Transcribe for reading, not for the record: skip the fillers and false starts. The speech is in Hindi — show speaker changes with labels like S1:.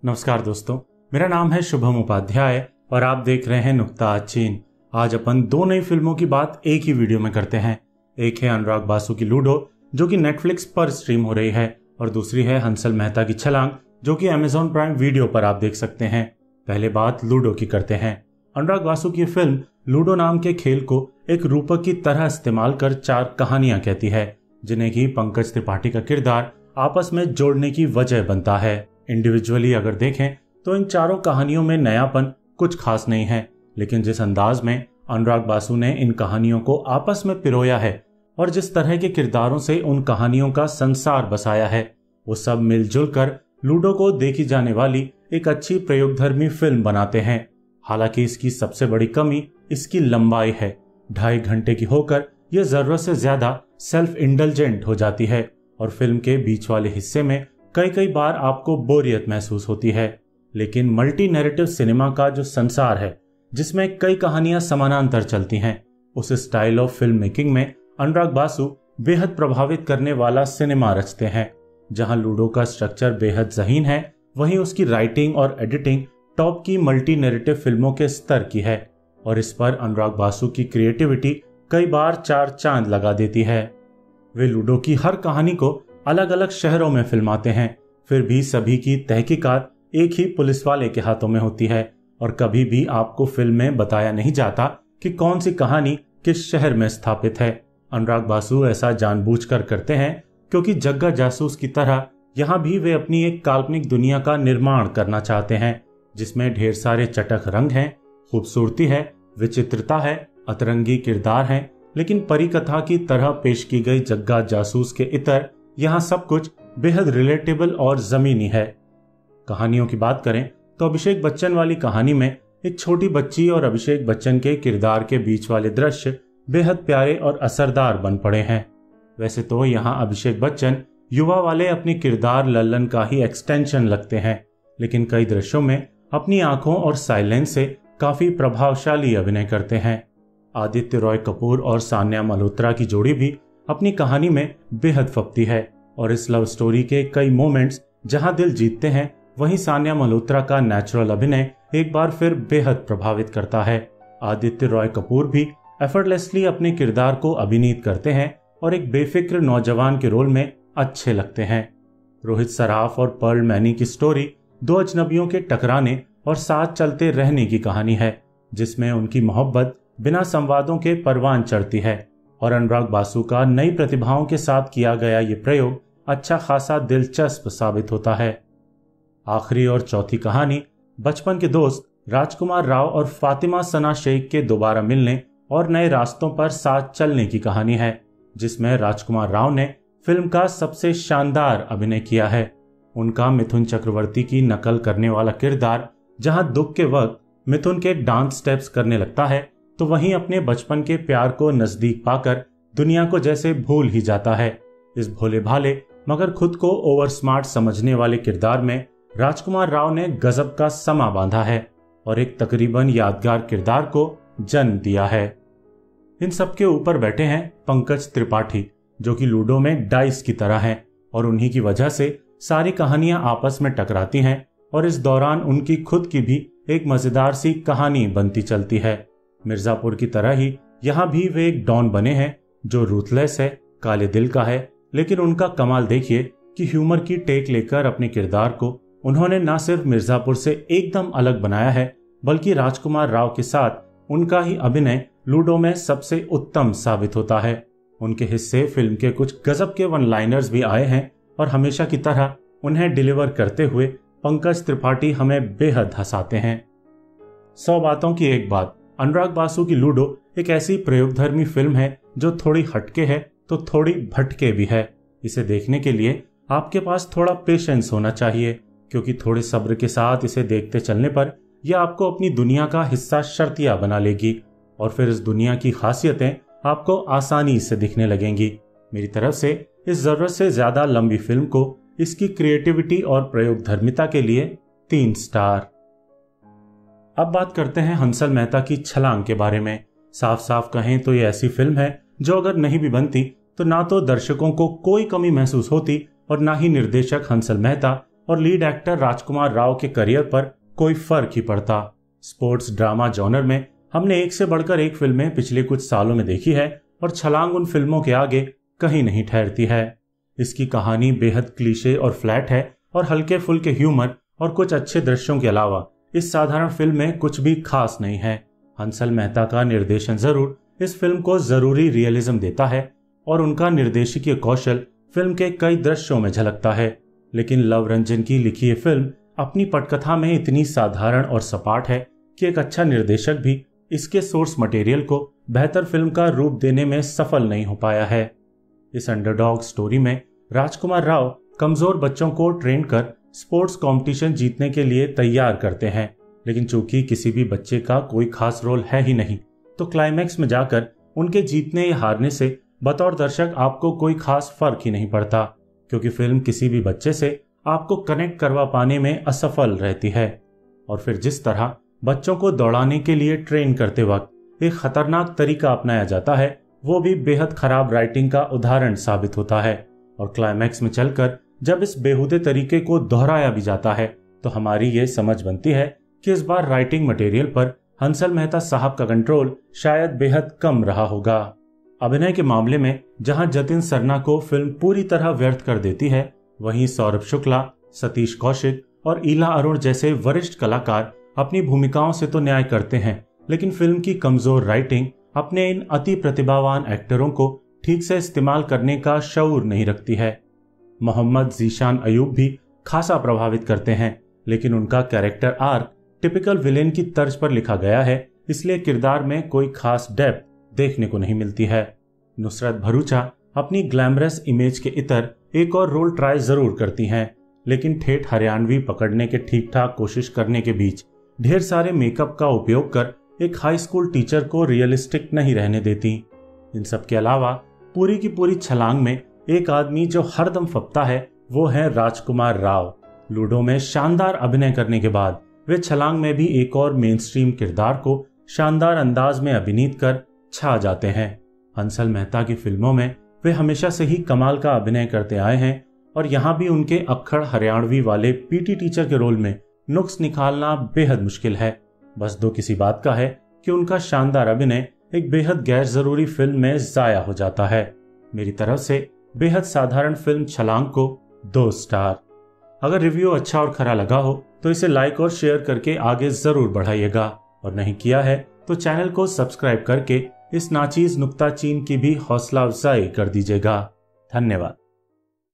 S1: नमस्कार दोस्तों, मेरा नाम है शुभम उपाध्याय और आप देख रहे हैं नुक्ता चीन। आज अपन दो नई फिल्मों की बात एक ही वीडियो में करते हैं। एक है अनुराग बासु की लूडो जो कि नेटफ्लिक्स पर स्ट्रीम हो रही है और दूसरी है हंसल मेहता की छलांग जो कि अमेजॉन प्राइम वीडियो पर आप देख सकते हैं। पहले बात लूडो की करते हैं। अनुराग बासु की फिल्म लूडो नाम के खेल को एक रूपक की तरह इस्तेमाल कर चार कहानियां कहती है जिन्हें की पंकज त्रिपाठी का किरदार आपस में जोड़ने की वजह बनता है। इंडिविजुअली अगर देखें तो इन चारों कहानियों में नयापन कुछ खास नहीं है, लेकिन जिस अंदाज में अनुराग बासु ने इन कहानियों को आपस में पिरोया है और जिस तरह के किरदारों से उन कहानियों का संसार बसाया है, वो सब मिलजुल कर लूडो को देखी जाने वाली एक अच्छी प्रयोगधर्मी फिल्म बनाते हैं। हालांकि इसकी सबसे बड़ी कमी इसकी लंबाई है। 2.5 घंटे की होकर यह जरूरत से ज्यादा सेल्फ इंडल्जेंट हो जाती है और फिल्म के बीच वाले हिस्से में कई बार आपको बोरियत महसूस होती है। लेकिन मल्टी नैरेटिव सिनेमा का जो संसार है जिसमें कई कहानियां समानांतर चलती हैं, उस स्टाइल ऑफ फिल्म मेकिंग में अनुराग बासु बेहद प्रभावित करने वाला सिनेमा रचते हैं। जहां लूडो का स्ट्रक्चर बेहद ज़हीन है, वहीं उसकी राइटिंग और एडिटिंग टॉप की मल्टी नैरेटिव फिल्मों के स्तर की है और इस पर अनुराग बासु की क्रिएटिविटी कई बार 4 चांद लगा देती है। वे लूडो की हर कहानी को अलग अलग शहरों में फिल्माते हैं, फिर भी सभी की तहकीकात एक ही पुलिस वाले के हाथों में होती है और कभी भी आपको फिल्म में बताया नहीं जाता कि कौन सी कहानी किस शहर में स्थापित है। अनुराग बासु ऐसा जानबूझकर करते हैं क्योंकि जग्गा जासूस की तरह यहाँ भी वे अपनी एक काल्पनिक दुनिया का निर्माण करना चाहते हैं जिसमें ढेर सारे चटख रंग हैं, खूबसूरती है, विचित्रता है, अतरंगी किरदार हैं, लेकिन परिकथा की तरह पेश की गई जग्गा जासूस के इतर यहाँ सब कुछ बेहद रिलेटेबल और जमीनी है। कहानियों की बात करें तो अभिषेक बच्चन वाली कहानी में एक छोटी बच्ची और अभिषेक बच्चन के किरदार के बीच वाले दृश्य बेहद प्यारे और असरदार बन पड़े हैं। वैसे तो यहाँ अभिषेक बच्चन युवा वाले अपने किरदार लल्लन का ही एक्सटेंशन लगते हैं, लेकिन कई दृश्यों में अपनी आंखों और साइलेंस से काफी प्रभावशाली अभिनय करते हैं। आदित्य रॉय कपूर और सान्या मल्होत्रा की जोड़ी भी अपनी कहानी में बेहद फबती है और इस लव स्टोरी के कई मोमेंट्स जहां दिल जीतते हैं, वहीं सान्या मल्होत्रा का नेचुरल अभिनय एक बार फिर बेहद प्रभावित करता है। आदित्य रॉय कपूर भी एफर्टलेसली अपने किरदार को अभिनीत करते हैं और एक बेफिक्र नौजवान के रोल में अच्छे लगते हैं। रोहित सराफ और पर्ल मैनी की स्टोरी दो अजनबियों के टकराने और साथ चलते रहने की कहानी है जिसमें उनकी मोहब्बत बिना संवादों के परवान चढ़ती है और अनुराग बासु का नई प्रतिभाओं के साथ किया गया ये प्रयोग अच्छा खासा दिलचस्प साबित होता है। आखिरी और चौथी कहानी बचपन के दोस्त राजकुमार राव और फातिमा सना शेख के दोबारा मिलने और नए रास्तों पर साथ चलने की कहानी है जिसमें राजकुमार राव ने फिल्म का सबसे शानदार अभिनय किया है। उनका मिथुन चक्रवर्ती की नकल करने वाला किरदार जहां दुख के वक्त मिथुन के डांस स्टेप्स करने लगता है तो वहीं अपने बचपन के प्यार को नजदीक पाकर दुनिया को जैसे भूल ही जाता है। इस भोले भाले मगर खुद को ओवर स्मार्ट समझने वाले किरदार में राजकुमार राव ने गजब का समा बांधा है और एक तकरीबन यादगार किरदार को जन्म दिया है। इन सबके ऊपर बैठे हैं पंकज त्रिपाठी जो कि लूडो में डाइस की तरह हैं और उन्हीं की वजह से सारी कहानियां आपस में टकराती हैं और इस दौरान उनकी खुद की भी एक मजेदार सी कहानी बनती चलती है। मिर्जापुर की तरह ही यहाँ भी वे एक डॉन बने हैं जो रूथलेस है, काले दिल का है, लेकिन उनका कमाल देखिए कि ह्यूमर की टेक लेकर अपने किरदार को उन्होंने न सिर्फ मिर्जापुर से एकदम अलग बनाया है बल्कि राजकुमार राव के साथ उनका ही अभिनय लूडो में सबसे उत्तम साबित होता है। उनके हिस्से फिल्म के कुछ गजब के वन लाइनर्स भी आए हैं और हमेशा की तरह उन्हें डिलीवर करते हुए पंकज त्रिपाठी हमें बेहद हंसाते हैं। 100 बातों की एक बात, अनुराग बासु की लूडो एक ऐसी प्रयोगधर्मी फिल्म है जो थोड़ी हटके है तो थोड़ी भटके भी है। इसे देखने के लिए आपके पास थोड़ा पेशेंस होना चाहिए क्योंकि थोड़े सब्र के साथ इसे देखते चलने पर यह आपको अपनी दुनिया का हिस्सा शर्तिया बना लेगी और फिर इस दुनिया की खासियतें आपको आसानी से दिखने लगेंगी। मेरी तरफ से इस जरूरत से ज्यादा लंबी फिल्म को इसकी क्रिएटिविटी और प्रयोगधर्मिता के लिए 3 स्टार। अब बात करते हैं हंसल मेहता की छलांग के बारे में। साफ साफ कहें तो ये ऐसी फिल्म है जो अगर नहीं भी बनती तो ना तो दर्शकों को कोई कमी महसूस होती और ना ही निर्देशक हंसल मेहता और लीड एक्टर राजकुमार राव के करियर पर कोई फर्क ही पड़ता। स्पोर्ट्स ड्रामा जॉनर में हमने एक से बढ़कर एक फिल्में पिछले कुछ सालों में देखी है और छलांग उन फिल्मों के आगे कहीं नहीं ठहरती है। इसकी कहानी बेहद क्लीशे और फ्लैट है और हल्के फुल्के ह्यूमर और कुछ अच्छे दृश्यों के अलावा इस साधारण फिल्म में कुछ भी खास नहीं है। हंसल मेहता का निर्देशन जरूर इस फिल्म को जरूरी रियलिज्म देता है और उनका निर्देशकीय कौशल फिल्म के कई दृश्यों में झलकता है, लेकिन लव रंजन की लिखी ये फिल्म अपनी पटकथा में इतनी साधारण और सपाट है कि एक अच्छा निर्देशक भी इसके सोर्स मटेरियल को बेहतर फिल्म का रूप देने में सफल नहीं हो पाया है। इस अंडरडॉग स्टोरी में राजकुमार राव कमजोर बच्चों को ट्रेन कर स्पोर्ट्स कंपटीशन जीतने के लिए तैयार करते हैं, लेकिन चूंकि किसी भी बच्चे का कोई खास रोल है ही नहीं, तो क्लाइमैक्स में जाकर उनके जीतने या हारने से बतौर दर्शक आपको कोई खास फर्क ही नहीं पड़ता, क्योंकि फिल्म किसी भी बच्चे से आपको कनेक्ट करवा पाने में असफल रहती है। और फिर जिस तरह बच्चों को दौड़ाने के लिए ट्रेन करते वक्त एक खतरनाक तरीका अपनाया जाता है, वो भी बेहद खराब राइटिंग का उदाहरण साबित होता है। और क्लाइमैक्स में चलकर जब इस बेहुदे तरीके को दोहराया भी जाता है, तो हमारी ये समझ बनती है कि इस बार राइटिंग मटेरियल पर हंसल मेहता साहब का कंट्रोल शायद बेहद कम रहा होगा। अभिनय के मामले में जहां जतिन सरना को फिल्म पूरी तरह व्यर्थ कर देती है, वहीं सौरभ शुक्ला, सतीश कौशिक और ईला अरुण जैसे वरिष्ठ कलाकार अपनी भूमिकाओं से तो न्याय करते हैं, लेकिन फिल्म की कमजोर राइटिंग अपने इन अति प्रतिभावान एक्टरों को ठीक से इस्तेमाल करने का शऊर नहीं रखती है। मोहम्मद जीशान अयूब भी खासा प्रभावित करते हैं, लेकिन उनका कैरेक्टर आर्क टिपिकल विलेन की तर्ज पर लिखा गया है, इसलिए किरदार में कोई खास डेप्थ देखने को नहीं मिलती है। नुसरत भरूचा अपनी ग्लैमरस इमेज के इतर एक और रोल ट्राई जरूर करती हैं, लेकिन ठेठ हरियाणवी पकड़ने के ठीक ठाक कोशिश करने के बीच ढेर सारे मेकअप का उपयोग कर एक हाई स्कूल टीचर को रियलिस्टिक नहीं रहने देती। इन सब के अलावा पूरी की पूरी छलांग में एक आदमी जो हरदम फपता है, वो है राजकुमार राव। लूडो में शानदार अभिनय करने के बाद वे छलांग में भी एक और मेन स्ट्रीम किरदार को शानदार अंदाज में अभिनीत कर छा जाते हैं। हंसल मेहता की फिल्मों में वे हमेशा से ही कमाल का अभिनय करते आए हैं और यहाँ भी उनके अक्खड़ हरियाणवी वाले पीटी टीचर के रोल में नुक्स निकालना बेहद मुश्किल है। बस दो किसी बात का है कि उनका शानदार अभिनय एक बेहद गैर जरूरी फिल्म में जाया हो जाता है। मेरी तरफ से बेहद साधारण फिल्म छलांग को 2 स्टार। अगर रिव्यू अच्छा और खरा लगा हो तो इसे लाइक और शेयर करके आगे जरूर बढ़ाइएगा, और नहीं किया है तो चैनल को सब्सक्राइब करके इस नाचीज नुक्ताचीन की भी हौसला अफजाई कर दीजिएगा। धन्यवाद।